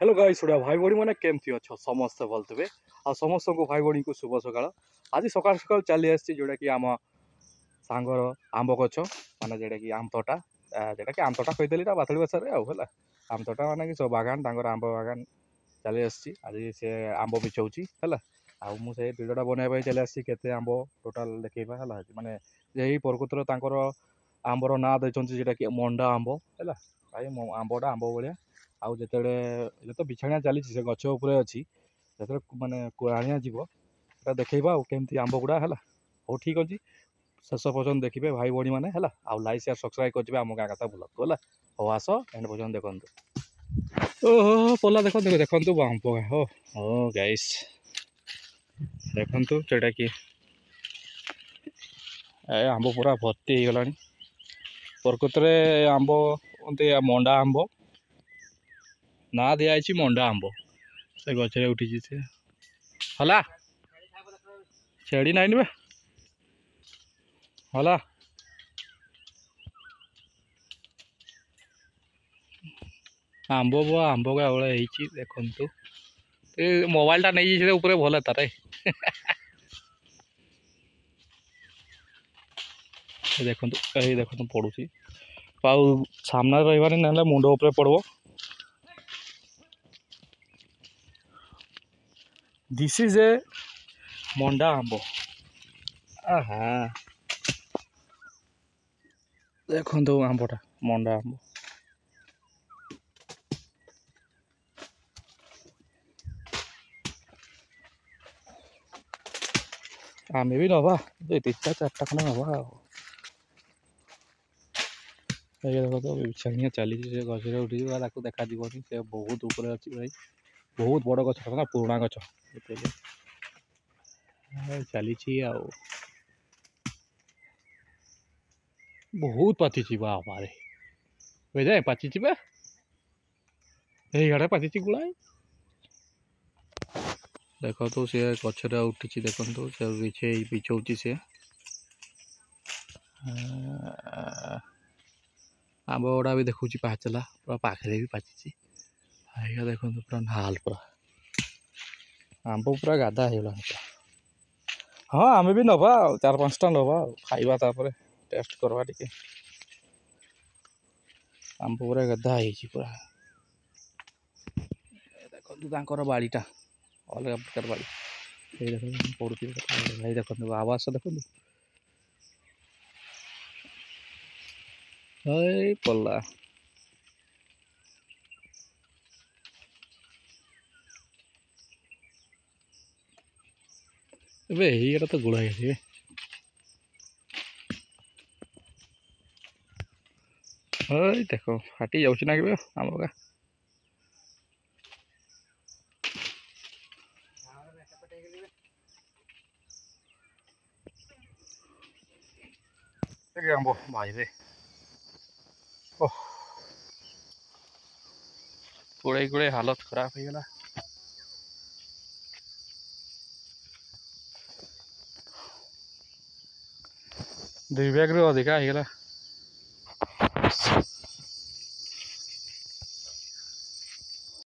hello guys भाई भाई मैंने केमती अच्छ समस्ते भल थे आ समस्त को भाई भाई को शुभ सका आज सका सका चली आसी जोटा कि आम सांगर आंब गछ माने जोटा कि आम तोटा जोटा कि आम तोटा कहीदेली बातली भाषा है आम तोटा माने कि सब बागान आंब बागान चली आसी आज से आंब बिछाऊँगी है आ मुझे भिडियोटा बनवाई चली आसी के आंब टोटाल देखा है माने यही प्रकृतर आंबर ना देटा कि मंडा आंब है भाई आंबटा आंब भाया आउ जो तो बिछाणिया चली से गछ उपरे अच्छी जो माने आणिया जीव देखा केमती आंब गुड़ा है हो ठीक अच्छे शेष पर्यटन देखिए भाई भाई मैंने है आउ लाइक शेयर सब्सक्राइब करेंगे आम गाँ कथा बुलातु है हो आस एंड पर्यटन देखु ओहो पला देखो देखु आंब हो हो गाइस देखु जोटा कि आंब पूरा भर्ती हो गला प्रकृत में आंब मंडा आंब ना दिखाई मंडा आंब से गचरे उठी से हला छेड़ी नाइन बे हला आंब आंब का देखु मोबाइल टा नहीं ऊपर भल तार देखु देखु पड़ुची सामने रही ना मुंड उपर पड़ो दिस इज ए मंडा आंब आहा देखु आंबटा मंडा आंब आम भी नवा दो तीन चार्टा खंड नवा देखो तो बिछाणिया चली गचरे उठी देखा जीवन से बहुत ऊपर अच्छी भाई बहुत बड़ गछ ना पुराणा गछ चली बहुत पाची बाबारे बुझे पाची ये पाची गुड़ा देख तो सी गचर उठी देखो से बिछाऊँगी सी आंब गुड़ा भी देखुची पाचला पूरा पाखे भी पाची भाई देखो पूरा नाल पूरा आंब पूरा गादा हो हाँ आम भी नवा चार पांचटा नवा खाइबा टेस्ट करवा टे आंब पूरा गादा पूरा देखो बाड़ीटा अलग प्रकार बाड़ी देख पड़ू भाई देखो आवास देखो पल्ला ये तो गुड़ा देखो फाटी जाऊँ ना कि आम का आंब भाई रे गुड़े गुड़े हालत खराब हो गला दुई बैग रू अधिका हो गला